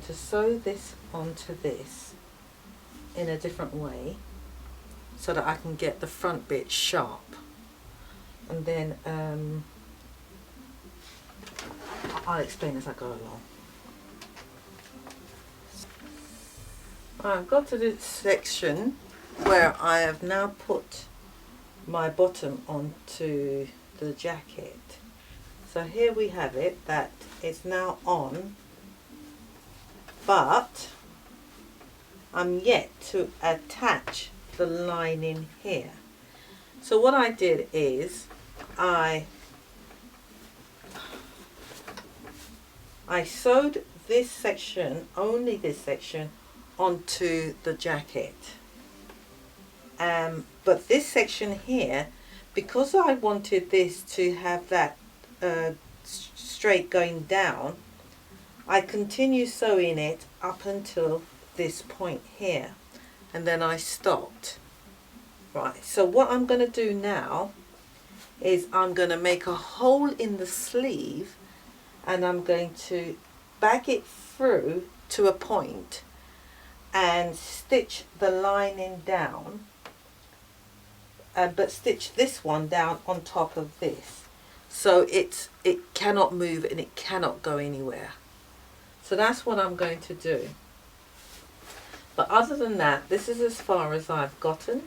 to sew this onto this in a different way so that I can get the front bit sharp, and then I'll explain as I go along. I've got to this section where I have now put my bottom onto the jacket. So here we have it, that it's now on, but I'm yet to attach the lining here. So what I did is I sewed this section, only this section, onto the jacket. But this section here, because I wanted this to have that straight going down, I continue sewing it up until this point here, and then I stopped. Right, so what I'm going to do now is I'm going to make a hole in the sleeve, and I'm going to back it through to a point and stitch the lining down, but stitch this one down on top of this, so it cannot move and it cannot go anywhere. So that's what I'm going to do. But other than that, this is as far as I've gotten,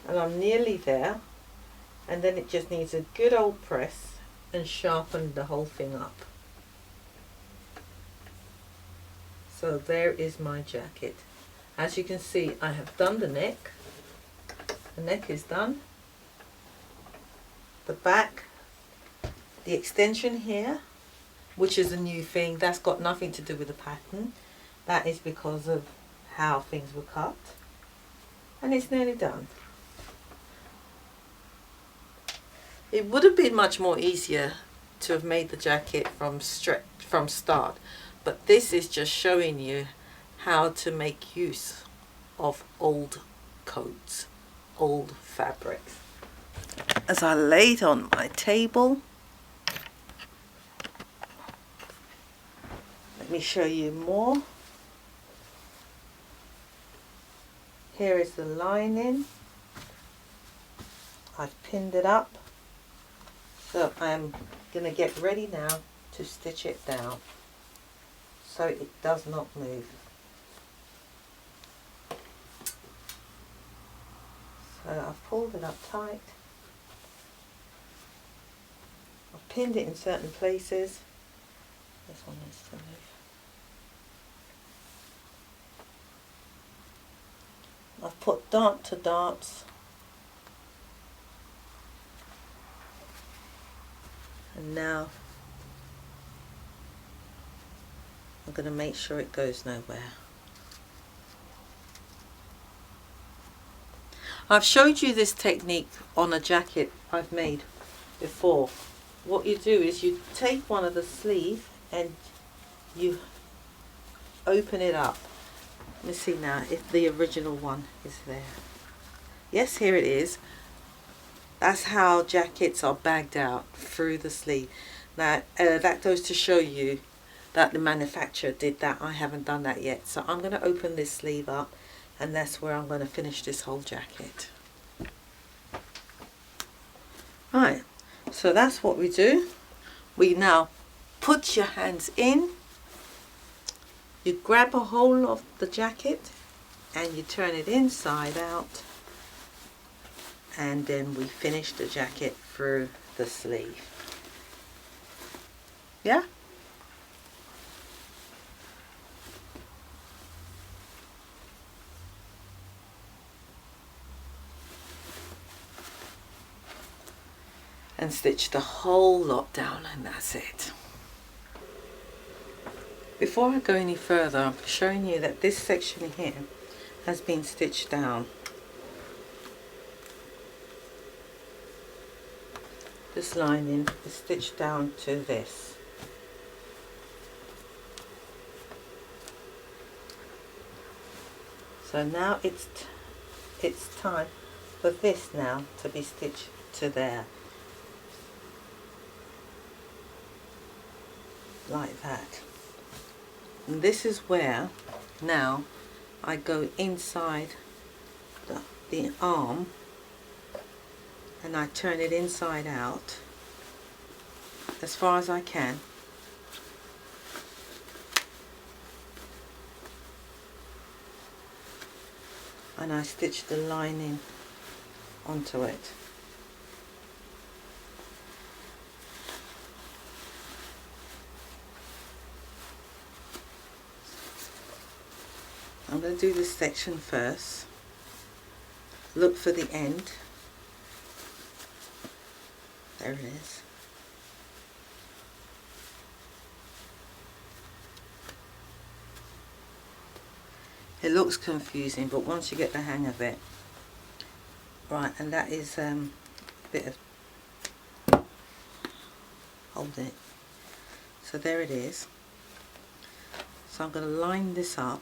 and I'm nearly there, and then it just needs a good old press and sharpen the whole thing up. So there is my jacket. As you can see, I have done the neck. The neck is done. The back, the extension here, which is a new thing, that's got nothing to do with the pattern. That is because of how things were cut. And it's nearly done. It would have been much more easier to have made the jacket from start, but this is just showing you how to make use of old coats, old fabrics. As I lay it on my table, let me show you more. Here is the lining. I've pinned it up. So I'm going to get ready now to stitch it down so it does not move. So I've pulled it up tight. I've pinned it in certain places. This one needs to move. I've put dart to darts. And now I'm going to make sure it goes nowhere. I've showed you this technique on a jacket I've made before. What you do is you take one of the sleeve and you open it up. Let me see now if the original one is there. Yes, here it is. That's how jackets are bagged out, through the sleeve. Now that goes to show you that the manufacturer did that. I haven't done that yet. So I'm going to open this sleeve up, and that's where I'm going to finish this whole jacket. Right, so that's what we do. We now put your hands in, you grab a hold of the jacket and you turn it inside out, and then we finish the jacket through the sleeve. Yeah? And stitch the whole lot down, and that's it. Before I go any further, I'm showing you that this section here has been stitched down. This lining is stitched down to this. So now it's time for this now to be stitched to there. Like that. And this is where now I go inside the arm and I turn it inside out as far as I can. And I stitch the lining onto it. I'm going to do this section first. Look for the end. There it is. It looks confusing, but once you get the hang of it. Right, and that is a bit of, hold it. So there it is. So I'm going to line this up.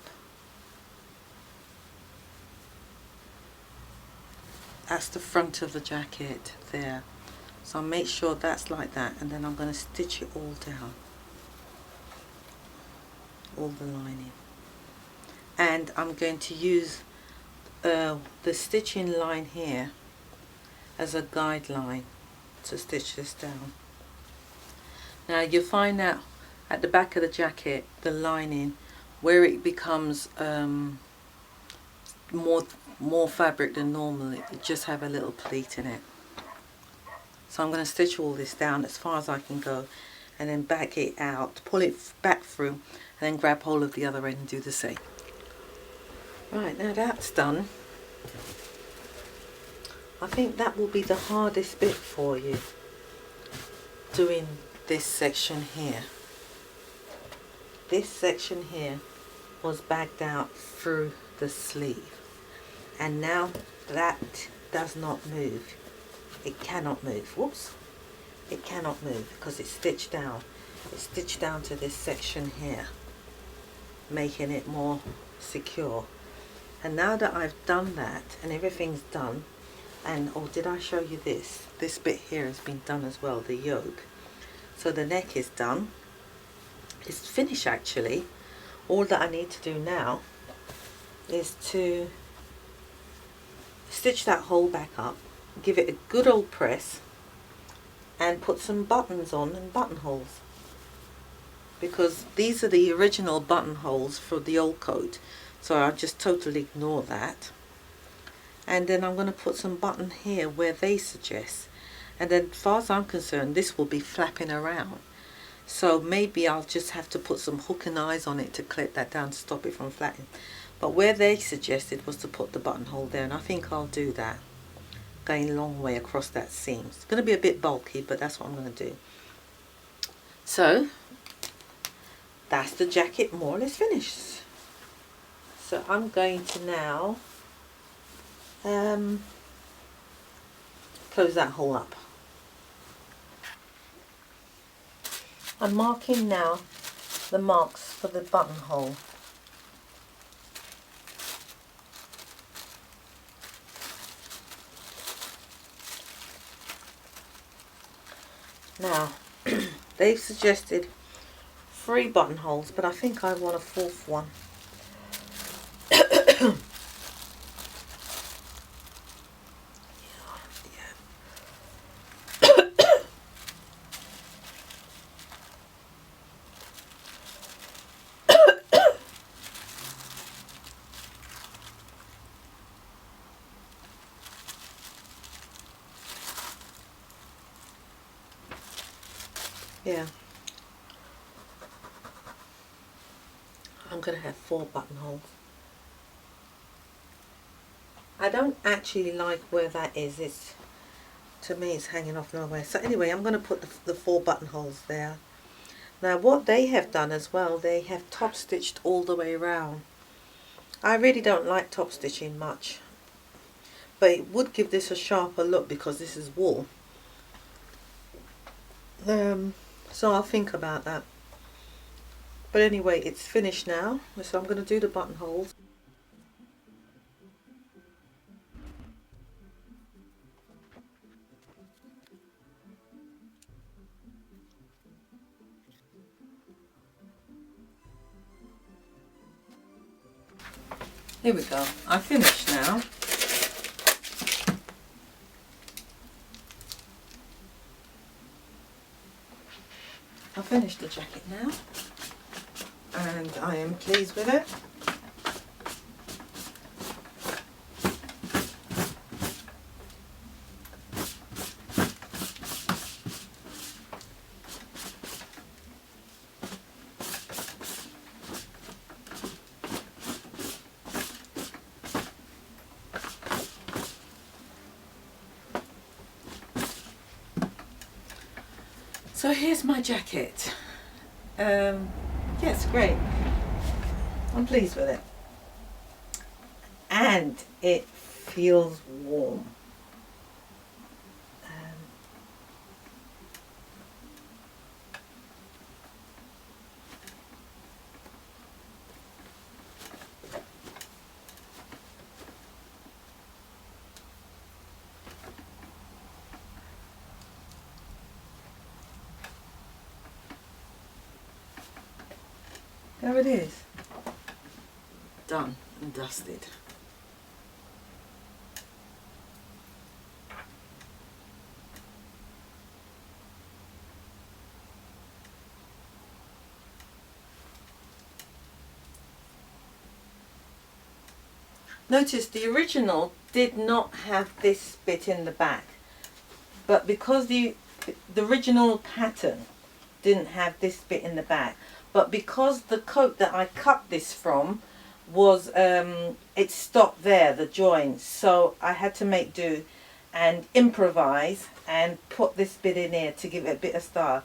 That's the front of the jacket there. So I'll make sure that's like that, and then I'm going to stitch it all down. All the lining. And I'm going to use the stitching line here as a guideline to stitch this down. Now you'll find that at the back of the jacket, the lining, where it becomes more fabric than normal, it just have a little pleat in it. So I'm going to stitch all this down as far as I can go, and then back it out, pull it back through, and then grab hold of the other end and do the same. Right, now that's done. I think that will be the hardest bit for you, doing this section here. This section here was bagged out through the sleeve, and now that does not move. It cannot move. Whoops. It cannot move because it's stitched down. It's stitched down to this section here, making it more secure. And now that I've done that and everything's done, and oh, did I show you this? This bit here has been done as well, the yoke. So the neck is done. It's finished actually. All that I need to do now is to stitch that hole back up, give it a good old press, and put some buttons on and buttonholes, because these are the original buttonholes for the old coat, so I'll just totally ignore that. And then I'm going to put some button here where they suggest, and then as far as I'm concerned this will be flapping around, so maybe I'll just have to put some hook and eyes on it to clip that down to stop it from flapping. But where they suggested was to put the buttonhole there, and I think I'll do that, going a long way across that seam. It's going to be a bit bulky, but that's what I'm going to do. So that's the jacket more or less finished. So I'm going to now close that hole up. I'm marking now the marks for the buttonhole. Now, they've suggested 3 buttonholes, but I think I want a 4th one. Yeah, I'm going to have 4 buttonholes. I don't actually like where that is. It's, to me, it's hanging off nowhere. So anyway, I'm going to put the 4 buttonholes there. Now what they have done as well, they have top stitched all the way around. I really don't like top stitching much, but it would give this a sharper look because this is wool. So I'll think about that. But anyway, it's finished now, so I'm going to do the buttonholes. Here we go. I finished now. I finished the jacket now, and I am pleased with it. So here's my jacket. Yes, great. I'm pleased with it. And it feels warm. There it is. Done and dusted. Notice the original did not have this bit in the back, but because the original pattern didn't have this bit in the back, but because the coat that I cut this from was it stopped there, the join, so I had to make do and improvise and put this bit in here to give it a bit of style,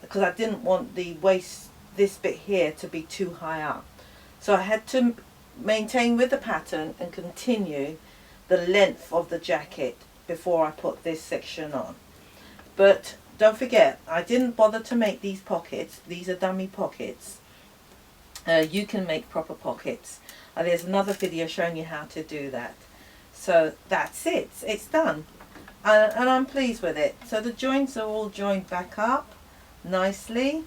because I didn't want the waist, this bit here, to be too high up. So I had to maintain with the pattern and continue the length of the jacket before I put this section on. But don't forget, I didn't bother to make these pockets. These are dummy pockets. You can make proper pockets. There's another video showing you how to do that. So that's it. It's done. And I'm pleased with it. So the joints are all joined back up nicely.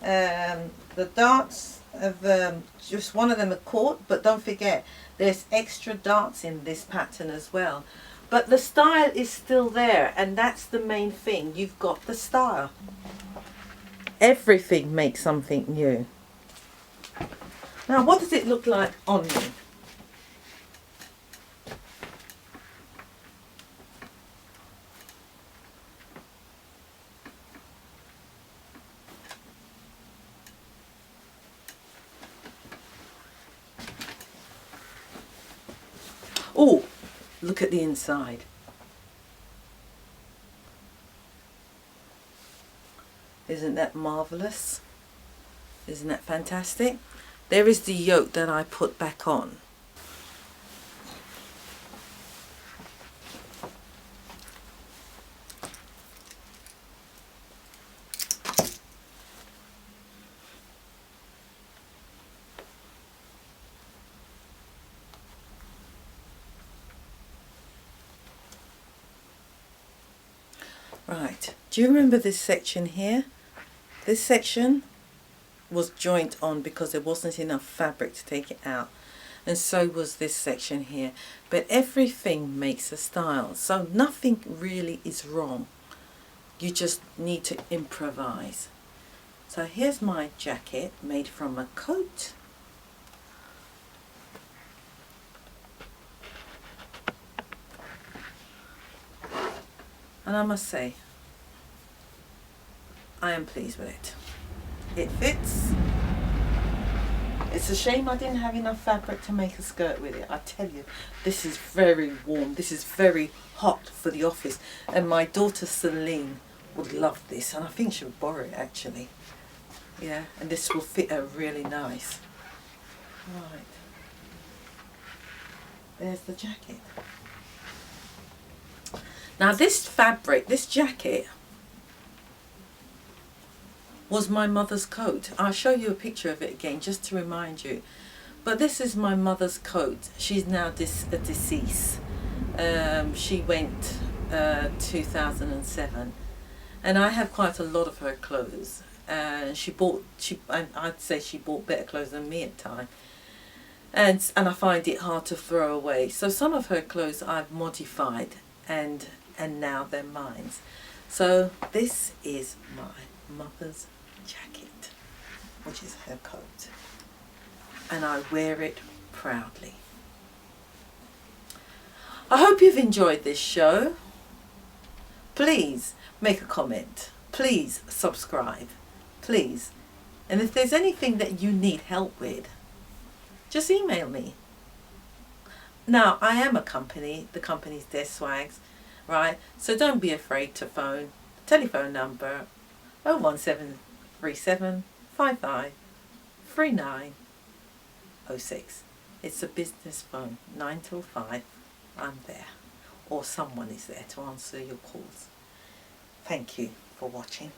The darts have just one of them are caught, but don't forget there's extra darts in this pattern as well. But the style is still there, and that's the main thing. You've got the style. Everything makes something new. Now, what does it look like on me? Oh, look at the inside. Isn't that marvelous? Isn't that fantastic? There is the yoke that I put back on. Right, do you remember this section here? This section was joint on because there wasn't enough fabric to take it out, and so was this section here. But everything makes a style, so nothing really is wrong. You just need to improvise. So here's my jacket made from a coat. And I must say, I am pleased with it. It fits. It's a shame I didn't have enough fabric to make a skirt with it. I tell you, this is very warm. This is very hot for the office. And my daughter Celine would love this. And I think she would borrow it actually. Yeah, and this will fit her really nice. Right. There's the jacket. Now this fabric, this jacket, was my mother's coat. I'll show you a picture of it again just to remind you. But this is my mother's coat. She's now deceased. She went 2007, and I have quite a lot of her clothes. I'd say she bought better clothes than me at the time. and I find it hard to throw away. So some of her clothes I've modified, and now they're mine. So this is my mother's jacket, which is her coat, and I wear it proudly. I hope you've enjoyed this show. Please make a comment. Please subscribe. Please. And if there's anything that you need help with, just email me. Now, I am a company. The company's Des Swags, right? So don't be afraid to phone. Telephone number 01737 55 3906. It's a business phone, 9 till 5. I'm there, or someone is there to answer your calls. Thank you for watching.